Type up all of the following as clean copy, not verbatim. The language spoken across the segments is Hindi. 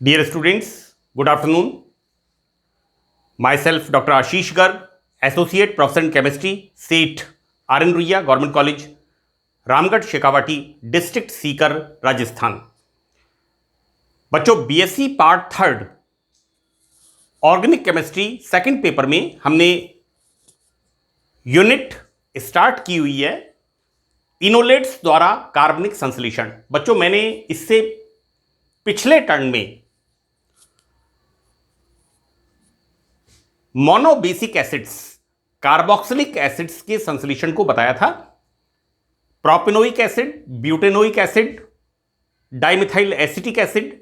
Dear students, good afternoon. Myself, Dr. Ashish Garg, Associate Professor in Chemistry, SEET, RN Ruia, Government College, Ramgarh Shekhawati, district Sikar, Rajasthan. बच्चों, BSc part third organic chemistry second paper में हमने यूनिट स्टार्ट की हुई है इनोलेट्स द्वारा कार्बनिक संश्लेषण। बच्चों, मैंने इससे पिछले टर्न में मोनोबेसिक एसिड्स, कार्बोक्सिलिक एसिड्स के संश्लेषण को बताया था। Propanoic acid, butanoic acid, dimethyl acetic acid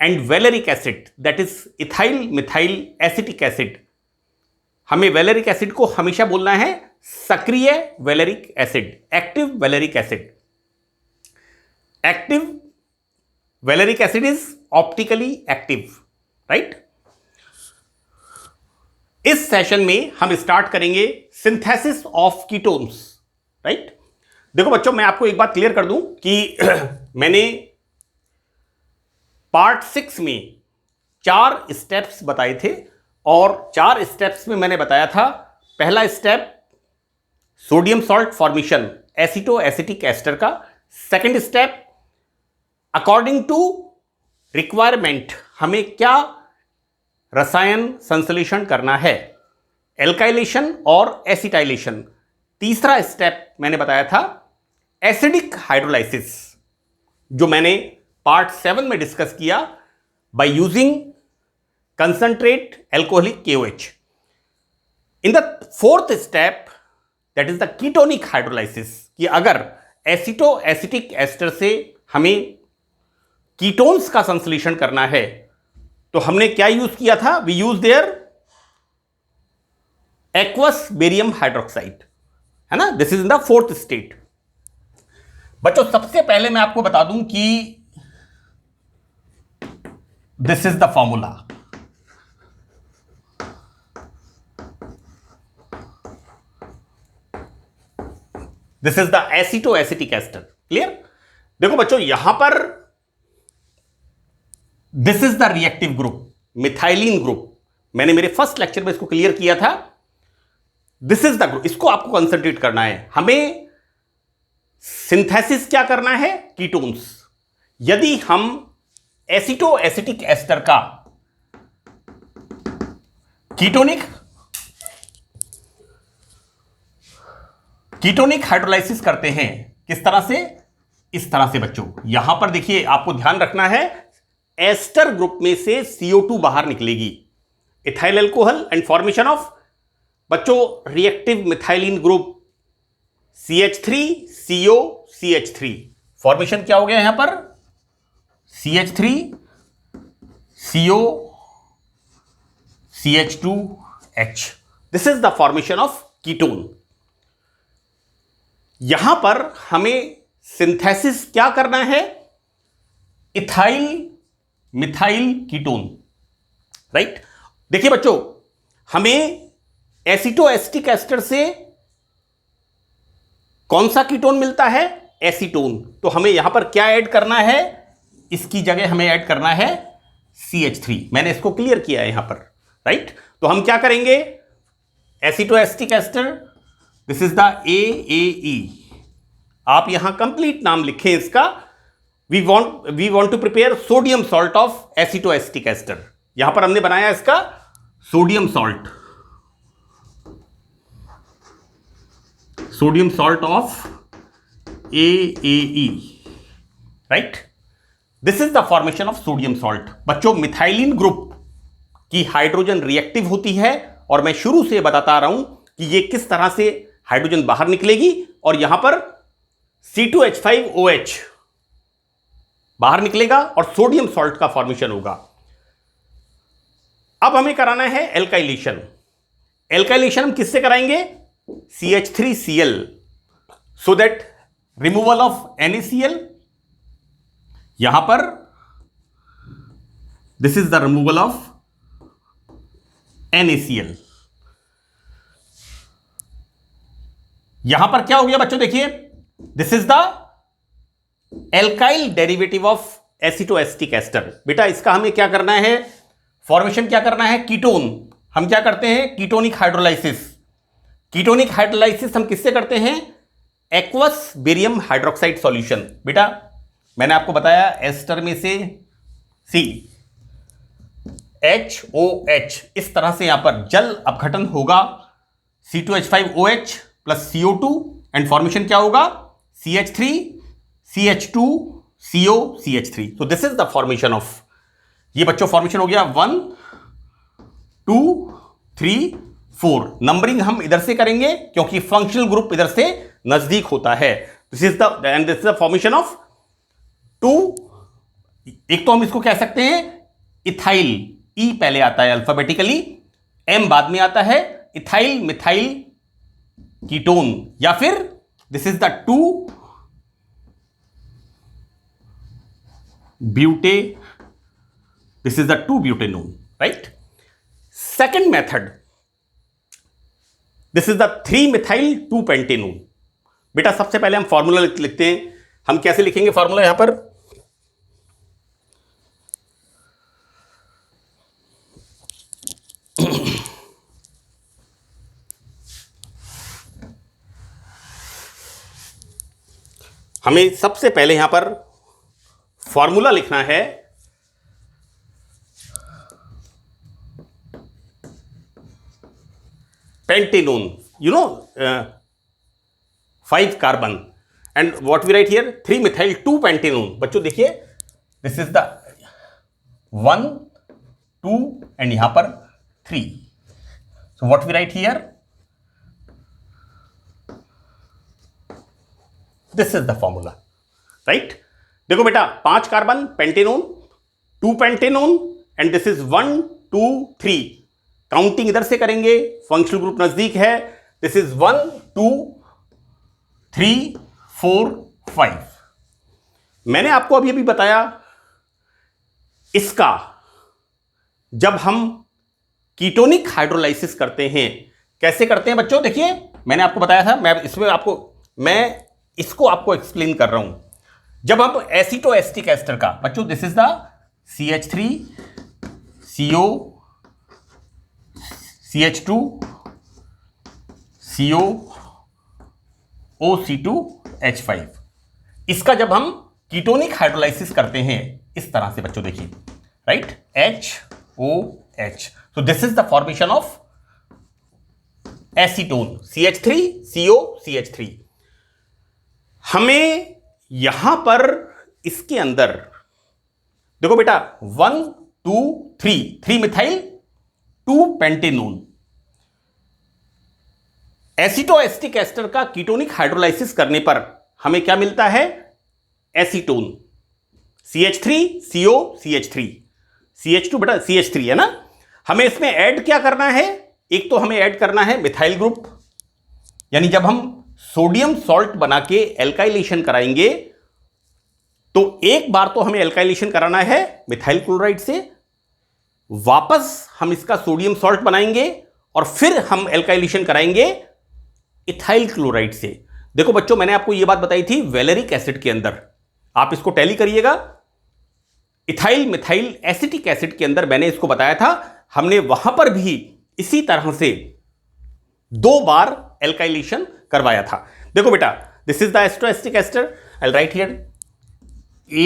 and valeric acid, that is ethyl methyl acetic acid. हमें वेलेरिक एसिड को हमेशा बोलना है सक्रिय valeric acid, active valeric acid. Active valeric acid is optically active, right. इस सेशन में हम स्टार्ट करेंगे सिंथेसिस ऑफ कीटोन्स, राइट। देखो बच्चों, मैं आपको एक बात क्लियर कर दूं कि मैंने पार्ट 6 में 4 स्टेप्स बताए थे और 4 स्टेप्स में मैंने बताया था पहला step sodium salt formation एसिटो acetic ester का। Second step according to requirement हमें क्या रसायन संश्लेषण करना है, एल्काइलेशन और एसिटाइलेशन। तीसरा स्टेप मैंने बताया था एसिडिक हाइड्रोलाइसिस, जो मैंने पार्ट 7 में डिस्कस किया by using concentrate alcoholic KOH। In the fourth step that is the ketonic hydrolysis, कि अगर एसिटो एसिटिक एस्टर से हमें कीटोन्स का संश्लेषण करना है तो हमने क्या यूज किया था, we use there aqueous barium hydroxide, है ना। This is in the fourth state. बच्चों, सबसे पहले मैं आपको बता दूं कि this is the formula. This is the एसिटो acetic ester, clear. देखो बच्चों, यहां पर this is the reactive group, methylene group. मैंने मेरे फर्स्ट लेक्चर में इसको क्लियर किया था। दिस इज द ग्रुप, इसको आपको कंसंट्रेट करना है। हमें सिंथेसिस क्या करना है, कीटोन्स। यदि हम एसिटो एसिटिक एस्टर का कीटोनिक हाइड्रोलाइसिस करते हैं, किस तरह से, इस तरह से। बच्चों, यहां पर देखिए, आपको ध्यान रखना है एस्टर ग्रुप में से CO2 बाहर निकलेगी, ethyl alcohol and formation of बच्चों reactive methylene group CH3CO CH3। Formation क्या हो गया यहां पर, CH3CO CH2H। This is the formation of ketone. यहां पर हमें सिंथेसिस क्या करना है, इथाइल मिथाइल कीटोन, राइट। देखिए बच्चों, हमें एसिटो एसिटिक एस्टर से कौन सा कीटोन मिलता है, एसीटोन। तो हमें यहां पर क्या ऐड करना है, इसकी जगह हमें ऐड करना है CH3। मैंने इसको क्लियर किया है यहां पर, राइट। तो हम क्या करेंगे, aceto acetic ester, this is the AAE। आप यहां कंप्लीट नाम लिखें इसका। We want to prepare sodium salt of aceto acetic ester. यहां पर हमने बनाया इसका sodium salt of AAE, right. This is the formation of sodium salt. बच्चों, मिथाइलिन ग्रुप की हाइड्रोजन रिएक्टिव होती है और मैं शुरू से बताता आ रहा हूं कि ये किस तरह से हाइड्रोजन बाहर निकलेगी और यहां पर C2H5OH बाहर निकलेगा और सोडियम सॉल्ट का फॉर्मेशन होगा। अब हमें कराना है एल्काइलेशन। एल्काइलेशन हम किससे कराएंगे, CH3Cl, so that removal of NaCl। यहां पर this is the removal of NaCl। यहां पर क्या हो गया बच्चों, देखिए, this is the alkyl derivative of acetoacetic ester. बेटा इसका हमें क्या करना है, फॉर्मेशन क्या करना है, कीटोन। हम क्या करते हैं, कीटोनिक हाइड्रोलाइसिस। कीटोनिक हाइड्रोलाइसिस हम किससे करते हैं, एक्वस बेरियम हाइड्रोक्साइड सॉल्यूशन। बेटा मैंने आपको बताया एस्टर में से CHOH इस तरह से यहां पर जल अपघटन होगा, C2H5OH plus CO2 and formation क्या होगा, CH3 CH2 CO CH3। तो this is the formation of, ये बच्चों फॉर्मेशन हो गया 1 2 3 4। नंबरिंग हम इधर से करेंगे क्योंकि फंक्शनल ग्रुप इधर से नजदीक होता है। This is the formation of 2। एक तो हम इसको कह सकते हैं इथाइल, ई पहले आता है अल्फाबेटिकली, एम बाद में आता है, इथाइल मिथाइल कीटोन, या फिर दिस इज द 2 ब्यूटे, this is the 2 butanone, right. Second method, this is the 3 methyl 2 pentanone. बेटा सबसे पहले हम फॉर्मूला लिखते हैं। हम कैसे लिखेंगे फॉर्मूला, यहां पर हमें सबसे पहले यहां पर फॉर्मूला लिखना है pentanone, 5 carbon, and what we write here 3 methyl 2 pentanone. बच्चों देखिए दिस इज द 1 2 एंड यहां पर 3। So what we write here, this is the formula, right. देखो बेटा 5 carbon pentanone, 2 pentanone and this is 1 2 3। Counting इधर से करेंगे, फंक्शनल ग्रुप नजदीक है। This is 1 2 3 4 5। मैंने आपको अभी अभी बताया इसका जब हम कीटोनिक हाइड्रोलाइसिस करते हैं कैसे करते हैं बच्चों, देखिए मैंने आपको बताया था, मैं इसको आपको एक्सप्लेन कर रहा हूं। जब हम एसिटोएसिटिक एस्टर का, बच्चों this is the CH3 CO CH2 CO OC2H5, इसका जब हम कीटोनिक हाइड्रोलाइसिस करते हैं इस तरह से बच्चों देखिए, right, HOH। So this is the formation of acetone, CH3 CO CH3। हमें यहां पर इसके अंदर देखो बेटा 1 2 3 मिथाइल 2 पेंटेनोन। एसिटोएसिटिक एस्टर का कीटोनिक हाइड्रोलाइसिस करने पर हमें क्या मिलता है, acetone, CH3 CO CH3 CH2 बेटा CH3 है ना। हमें इसमें ऐड क्या करना है, एक तो हमें ऐड करना है मिथाइल ग्रुप, यानी जब हम सोडियम सॉल्ट बना के एल्काइलेशन कराएंगे तो एक बार तो हमें एल्काइलेशन कराना है मिथाइल क्लोराइड से, वापस हम इसका सोडियम सॉल्ट बनाएंगे और फिर हम एल्काइलेशन कराएंगे इथाइल क्लोराइड से। देखो बच्चों मैंने आपको यह बात बताई थी वैलेरिक एसिड के अंदर, आप इसको टैली करिएगा। इथाइल मिथाइल एसिटिक एसिड के अंदर मैंने इसको बताया था, हमने वहां पर भी इसी तरह से 2 बार एल्काइलेशन करवाया था। देखो बेटा this is the acetoacetic ester, I will write here A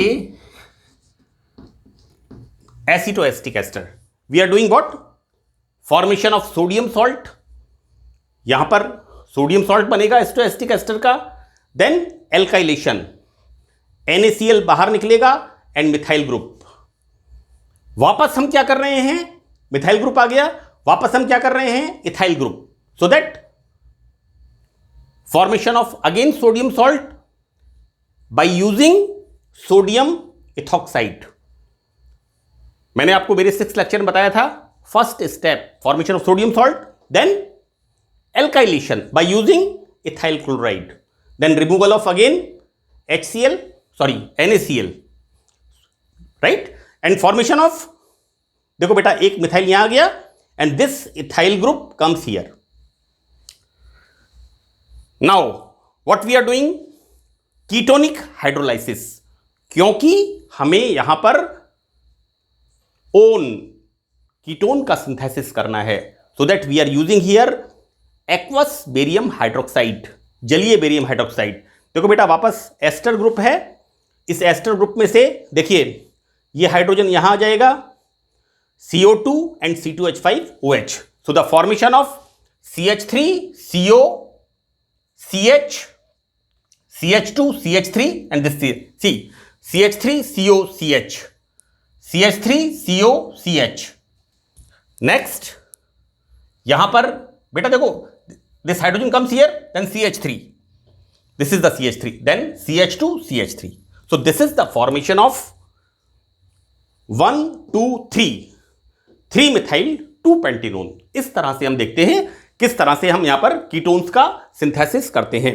acetoacetic ester. We are doing what, formation of sodium salt, यहां पर सोडियम सॉल्ट बनेगा एसिटोएसिटिक एस्टर का, देन एल्काइलेशन, NaCl बाहर निकलेगा एंड मिथाइल ग्रुप। वापस हम क्या कर रहे हैं, मिथाइल ग्रुप आ गया, वापस हम क्या कर रहे हैं, ethyl group, so that formation of again sodium salt by using sodium ethoxide. मैंने आपको मेरे 6th लेक्चर में बताया था, first step formation of sodium salt, then alkylation by using ethyl chloride, then removal of again NaCl, right, and formation of, देखो बेटा एक मिथाइल यहां आ गया and this ethyl group comes here. Now what we are doing, ketonic hydrolysis. क्योंकि हमें यहां पर ओन कीटोन का सिंथेसिस करना है, so that we are using here aqueous barium hydroxide, जलीय बेरियम हाइड्रोक्साइड। देखो बेटा वापस एस्टर ग्रुप है, इस एस्टर ग्रुप में से देखिए ये हाइड्रोजन यहां आ जाएगा, CO2 and C2H5OH. So the formation of CH3 CO CH CH2 CH3 and this C CH3 CO CH CH3 CO CH. Next यहां पर बेटा देखो this hydrogen comes here, then CH3, this is the CH3, then CH2 CH3. So this is the formation of 1 2 3 methyl 2 pentanone. इस तरह से हम देखते हैं किस तरह से हम यहां पर कीटोन्स का सिंथेसिस करते हैं।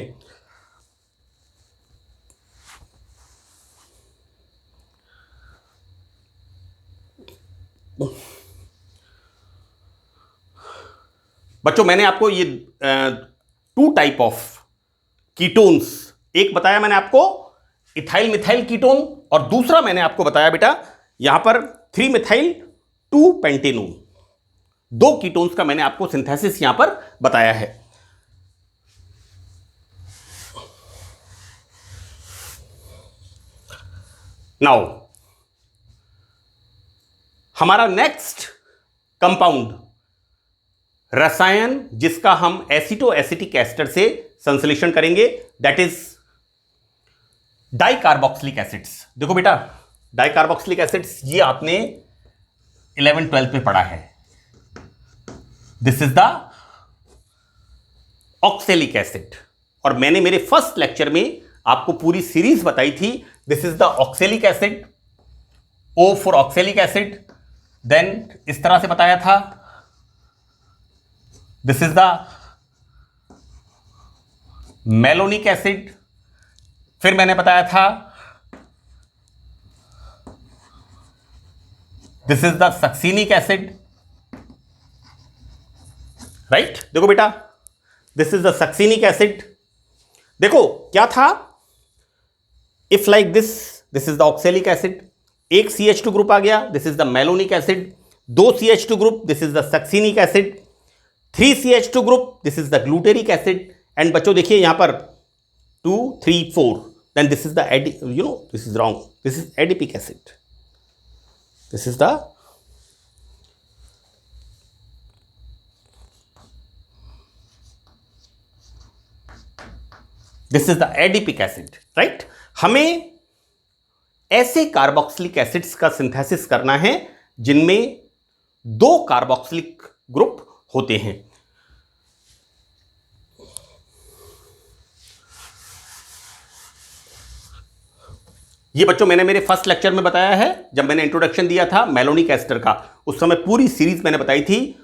बच्चों मैंने आपको ये 2 टाइप ऑफ कीटोन्स, एक बताया मैंने आपको इथाइल मिथाइल कीटोन, और दूसरा मैंने आपको बताया बेटा यहां पर 3 मिथाइल 2 पेंटेनोन। 2 कीटोन्स का मैंने आपको सिंथेसिस यहां पर बताया है। नाउ हमारा नेक्स्ट कंपाउंड रसायन जिसका हम एसिटो एसिटिक एस्टर से संश्लेषण करेंगे, दैट इज डाइकार्बोक्सिलिक एसिड्स। देखो बेटा डाइकार्बोक्सिलिक एसिड्स ये आपने 11th-12th में पढ़ा है। This is the oxalic acid, और मैंने मेरे फर्स्ट लेक्चर में आपको पूरी सीरीज बताई थी। This is the oxalic acid, O for oxalic acid, then इस तरह से बताया था, this is the malonic acid, फिर मैंने बताया था this is the succinic acid, right. देखो बेटा this is the succinic acid. देखो क्या था, if like this, this is the oxalic acid, एक CH2 ग्रुप आ गया, this is the malonic acid, 2 CH2 group, this is the succinic acid, 3 CH2 group, this is the glutaric acid, and बच्चों देखिए यहां पर 2 3 4, then this is the this is wrong, this is adipic acid, this is the adipic acid, right. हमें ऐसे कार्बोक्सिलिक एसिड्स का सिंथेसिस करना है जिनमें 2 कार्बोक्सिलिक ग्रुप होते हैं। ये बच्चों मैंने मेरे फर्स्ट लेक्चर में बताया है, जब मैंने इंट्रोडक्शन दिया था मेलोनिक एस्टर का, उस समय पूरी सीरीज मैंने बताई थी।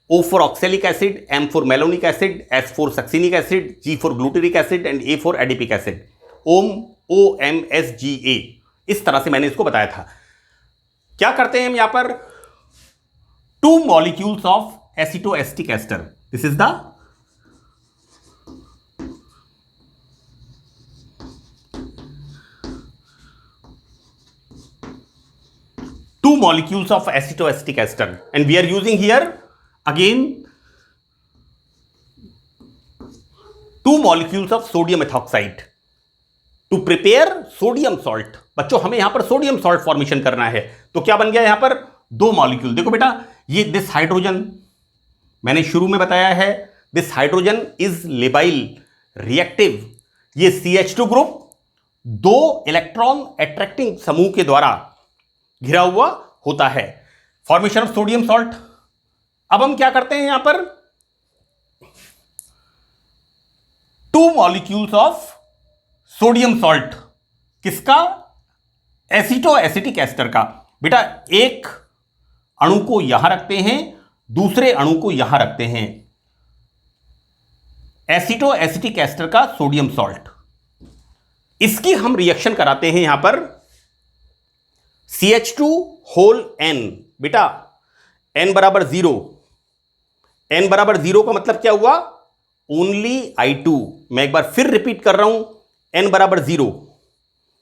O for oxalic acid, M for malonic acid, S for succinic acid, G for glutaric acid and A for adipic acid, OMSGA। इस तरह से मैंने इसको बताया था। क्या करते हैं हम यहां पर, 2 molecules of aceto acetic ester, this is the two molecules of acetoacetic ester, and we are using here again 2 molecules of sodium ethoxide to prepare sodium salt। बच्चों हमें यहां पर सोडियम सॉल्ट फॉर्मेशन करना है, तो क्या बन गया यहां पर 2 मॉलिक्यूल। देखो बेटा ये दिस हाइड्रोजन मैंने शुरू में बताया है, this hydrogen is labile reactive. ये CH2 ग्रुप 2 इलेक्ट्रॉन अट्रैक्टिंग समूह के द्वारा घिरा हुआ होता है, फॉर्मेशन ऑफ सोडियम सॉल्ट। अब हम क्या करते हैं यहां पर, 2 मॉलिक्यूल्स ऑफ सोडियम सॉल्ट, किसका, एसिटो एसिटिक एस्टर का। बेटा एक अणु को यहां रखते हैं, दूसरे अणु को यहां रखते हैं, एसिटो एसिटिक एस्टर का सोडियम सॉल्ट। इसकी हम रिएक्शन कराते हैं यहां पर CH2 होल N। बेटा N बराबर 0, N बराबर 0 का मतलब क्या हुआ, ओनली I2। मैं एक बार फिर रिपीट कर रहा हूं, N बराबर 0,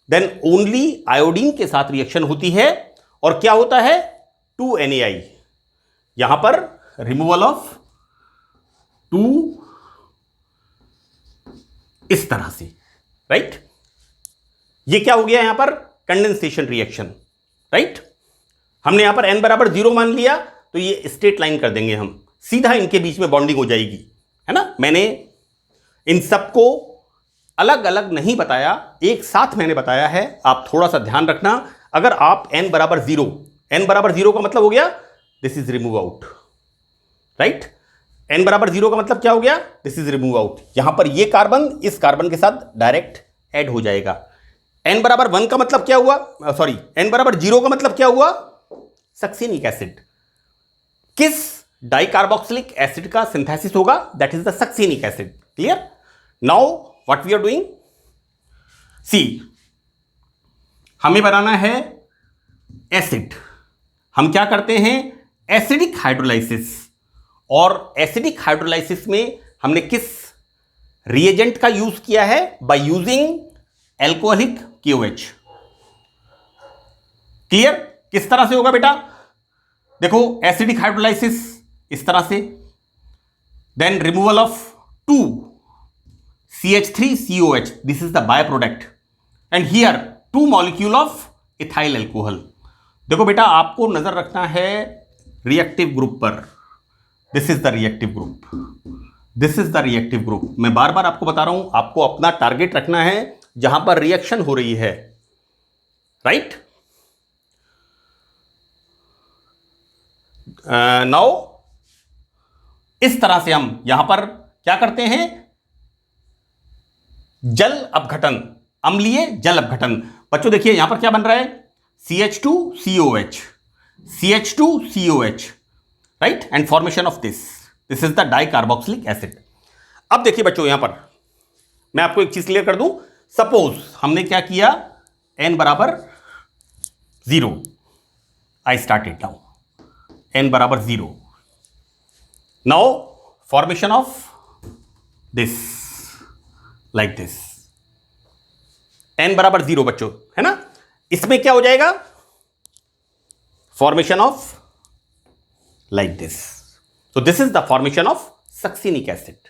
देन ओनली आयोडीन के साथ रिएक्शन होती है और क्या होता है 2NaI, यहां पर रिमूवल ऑफ 2 इस तरह से, राइट। ये क्या हो गया यहां पर कंडेंसेशन रिएक्शन, राइट। हमने यहां पर n बराबर 0 मान लिया तो ये स्ट्रेट लाइन कर देंगे हम, सीधा इनके बीच में बॉन्डिंग हो जाएगी, है ना। मैंने इन सबको अलग अलग नहीं बताया, एक साथ मैंने बताया है, आप थोड़ा सा ध्यान रखना। अगर आप n बराबर 0, n बराबर 0 का मतलब हो गया this is remove out, right. n बराबर 0 का मतलब क्या हो गया, दिस इज रिमूव आउट। यहां पर ये कार्बन इस कार्बन के साथ डायरेक्ट ऐड हो जाएगा। n बराबर 1 का मतलब क्या हुआ, सॉरी n बराबर 0 का मतलब क्या हुआ, सक्सिनिक एसिड। किस डाइकार्बोक्सिलिक एसिड का सिंथेसिस होगा, that is the succinic acid. Clear. Now what we are doing, see हमें बनाना है एसिड। हम क्या करते हैं, एसिडिक हाइड्रोलाइसिस। और एसिडिक हाइड्रोलाइसिस में हमने किस रिएजेंट का यूज किया है, by using alcoholic KOH। Clear. किस तरह से होगा बेटा, देखो एसिडिक हाइड्रोलाइसिस इस तरह से, then removal of 2 CH3COH, this is the by product, and here 2 molecule of ethyl alcohol. देखो बेटा आपको नजर रखना है रिएक्टिव ग्रुप पर, this is the reactive group, this is the reactive group. मैं बार बार आपको बता रहा हूं, आपको अपना टारगेट रखना है जहां पर रिएक्शन हो रही है, राइट। नाउ इस तरह से हम यहां पर क्या करते हैं, जल अपघटन, अम्लीय जल अपघटन। बच्चों देखिए यहां पर क्या बन रहा है, CH2COH, CH2COH, right, and formation of this is the dicarboxylic acid. अब देखिए बच्चों यहां पर मैं आपको एक चीज क्लियर कर दूं, सपोज हमने क्या किया, n बराबर 0, आई स्टार्टेड नाउ, n बराबर 0, now formation of this like this, n बराबर 0 बच्चों, है ना। इसमें क्या हो जाएगा, formation of like this, so this is the formation of succinic acid।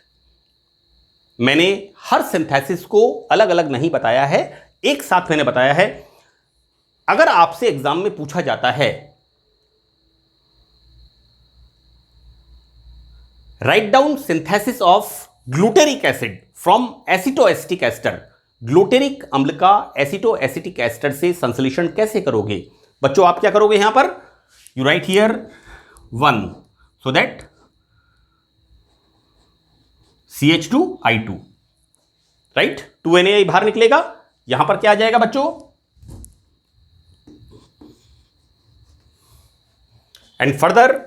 मैंने हर सिंथेसिस को अलग अलग नहीं बताया है, एक साथ मैंने बताया है। अगर आपसे एग्जाम में पूछा जाता है write down synthesis of glutaric acid from acetoacetic ester, glutaric अम्ल का एसिटोएसिटिक एस्टर से संश्लेषण कैसे करोगे, बच्चों आप क्या करोगे, यहां पर you write here 1 so that CH2I2, right, 2NaI बाहर निकलेगा, यहां पर क्या आ जाएगा बच्चों, and further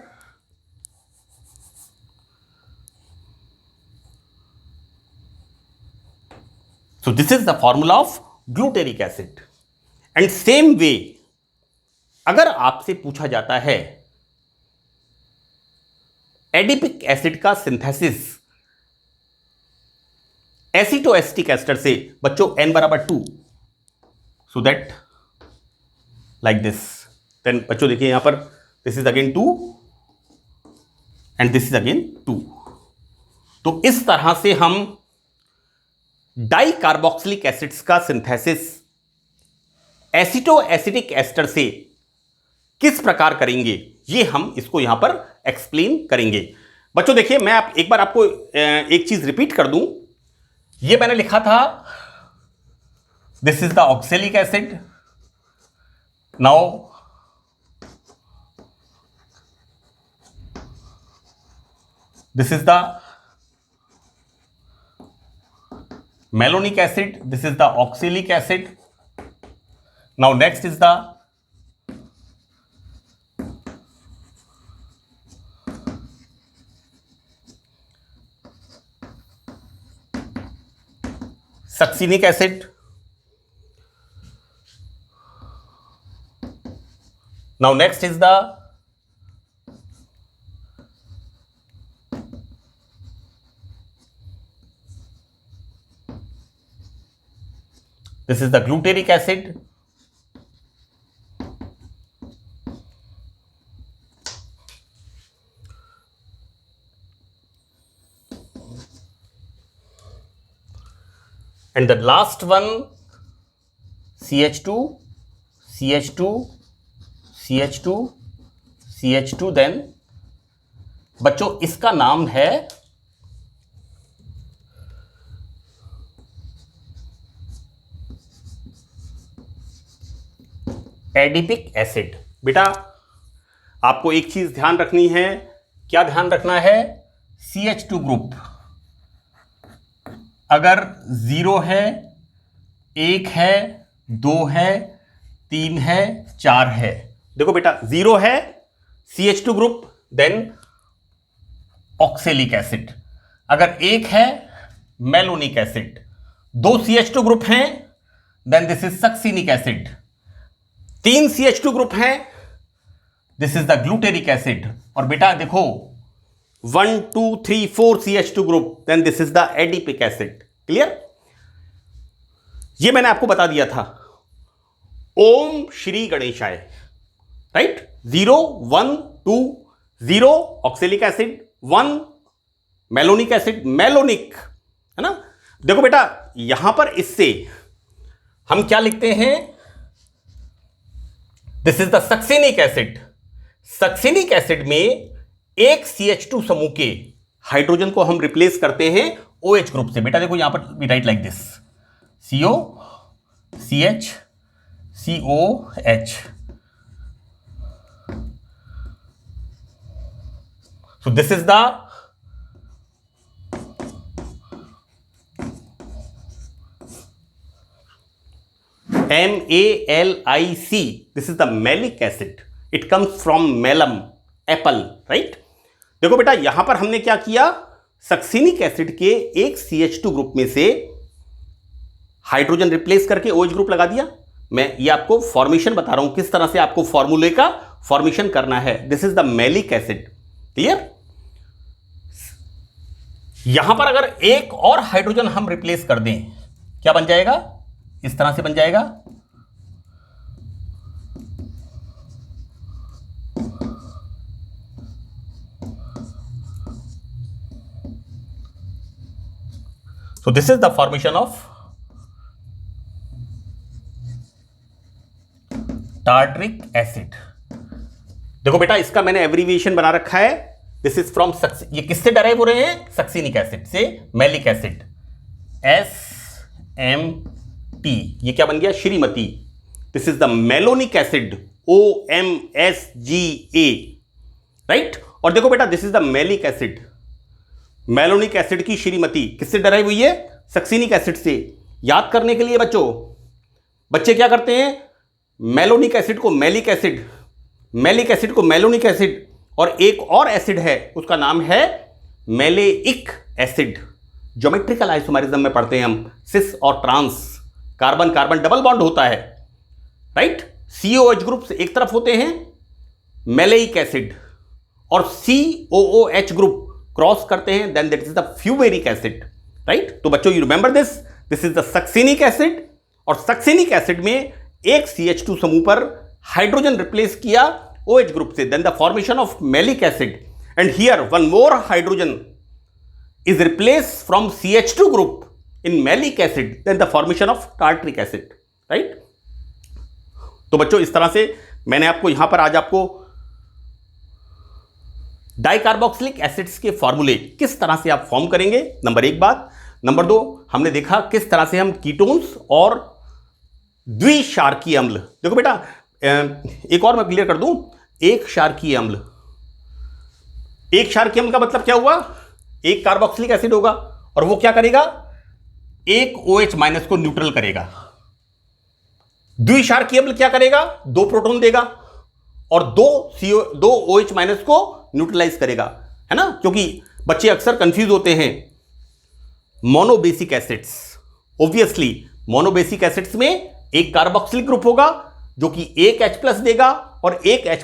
so this is the formula of glutaric acid। And same way अगर आपसे पूछा जाता है एडिपिक एसिड का सिंथेसिस एसिटोएसिटिक एस्टर से, बच्चों n बराबर 2, so that like this, then बच्चों देखिए यहां पर this is again 2 and this is again 2। तो इस तरह से हम डाइकार्बोक्सिलिक एसिड्स का सिंथेसिस एसिटोएसिटिक एस्टर से किस प्रकार करेंगे, ये हम इसको यहां पर एक्सप्लेन करेंगे। बच्चों देखिए मैं एक बार आपको एक चीज रिपीट कर दूं, ये मैंने लिखा था this is the oxalic acid, now this is the malonic acid, this is the oxalic acid, now next is the succinic acid, now next is the this is the glutaric acid, and the last one CH2, CH2, CH2, CH2, then बच्चों इसका नाम है एडिपिक एसिड। बेटा आपको एक चीज ध्यान रखनी है, क्या ध्यान रखना है? CH2 ग्रुप अगर 0 है, 1 है, 2 है, 3 है, 4 है, देखो बेटा 0 है CH2 group, then oxalic acid. अगर 1 है मेलोनिक एसिड, 2 CH2 ग्रुप हैं, then this is succinic acid, 3 CH2 group हैं, this is the glutaric acid. और बेटा देखो 1 2 3 4 CH2 group, then this is the adipic acid. Clear? ये मैंने आपको बता दिया था। ओम श्री गणेशाय, right? 0 1 2 0 oxalic acid, 1 malonic acid, malonic, है ना? देखो बेटा यहां पर इससे हम क्या लिखते हैं? This is the succinic acid. Succinic acid में एक CH2 समूह के हाइड्रोजन को हम रिप्लेस करते हैं OH ग्रुप से। बेटा देखो यहां पर we write like this, CO CH COH। so this is the MALIC, this is the malic acid, it comes from malum, apple, right? देखो बेटा यहां पर हमने क्या किया, सक्सिनिक एसिड के एक CH2 ग्रुप में से हाइड्रोजन रिप्लेस करके OH ग्रुप लगा दिया। मैं ये आपको फॉर्मेशन बता रहा हूं, किस तरह से आपको फॉर्मूले का फॉर्मेशन करना है। This is the malic acid. Clear? यहां पर अगर एक और हाइड्रोजन हम रिप्लेस कर दें, क्या बन जाएगा? इस तरह से बन जाएगा, so this is the formation of tartaric acid। देखो बेटा इसका मैंने एब्रीविएशन बना रखा है, दिस इज फ्रॉम ये किससे डराइव हो रहे हैं? सक्सिनिक एसिड से मैलिक एसिड, SMT। ये क्या बन गया? Shrimati. This is the malonic acid, OMSGA, right? और देखो बेटा this is the malic acid, malonic acid की श्रीमती किससे डराइव हुई है? सक्सिनिक एसिड से। याद करने के लिए बच्चे क्या करते हैं? मेलोनिक एसिड को मैलिक एसिड, मैलिक एसिड को मेलोनिक एसिड, और एक और एसिड है उसका नाम है मेलेइक एसिड। ज्योमेट्रिकल आइसोमेरिज्म में पढ़ते हैं हम, सिस और trans, carbon carbon double bond होता है, राइट? COH ग्रुप से एक तरफ होते हैं मेलेइक एसिड, और COOH ग्रुप क्रॉस करते हैं, then that is the fumaric acid, right? तो बच्चों you remember this is the succinic acid, और सक्सिनिक एसिड में एक CH2 समूह पर हाइड्रोजन रिप्लेस किया OH ग्रुप से, then the formation of malic acid, and here one more hydrogen is replace from CH2 group in malic acid, then the formation of tartaric acid, right? तो बच्चों इस तरह से मैंने आपको यहां पर आज आपको डाइकार्बोक्सिलिक एसिड्स के फॉर्मूले किस तरह से आप फॉर्म करेंगे, नंबर 1 बात। नंबर 2 हमने देखा किस तरह से हम कीटोन्स और द्विक्षारकीय अम्ल, देखो बेटा एक और मैं क्लियर कर दूं, एक क्षारकीय अम्ल, एक क्षारकीय अम्ल का मतलब क्या हुआ? एक कार्बोक्सिलिक एसिड होगा और वो क्या करेगा? एक OH माइनस को न्यूट्रल करेगा। द्विक्षारकीय अम्ल क्या करेगा? 2 प्रोटॉन देगा और 2 OH माइनस को न्यूट्रलाइज करेगा, है ना? क्योंकि बच्चे अक्सर कंफ्यूज होते हैं monobasic acids. Obviously monobasic acids में एक कार्बोक्सिलिक ग्रुप होगा जो कि एक H+ देगा और एक H+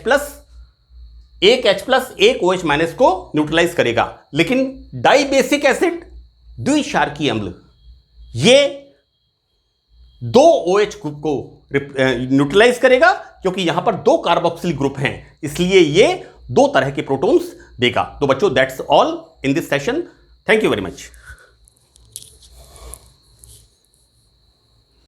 एक OH माइनस को न्यूट्रलाइज करेगा। लेकिन डाइबेसिक एसिड, द्विक्षारकीय अम्ल, ये दो OH ग्रुप को न्यूट्रलाइज करेगा, क्योंकि यहां पर दो कार्बोक्सिल ग्रुप हैं, इसलिए ये दो तरह के प्रोटॉन्स देगा। तो बच्चों that's all in this session. Thank you very much.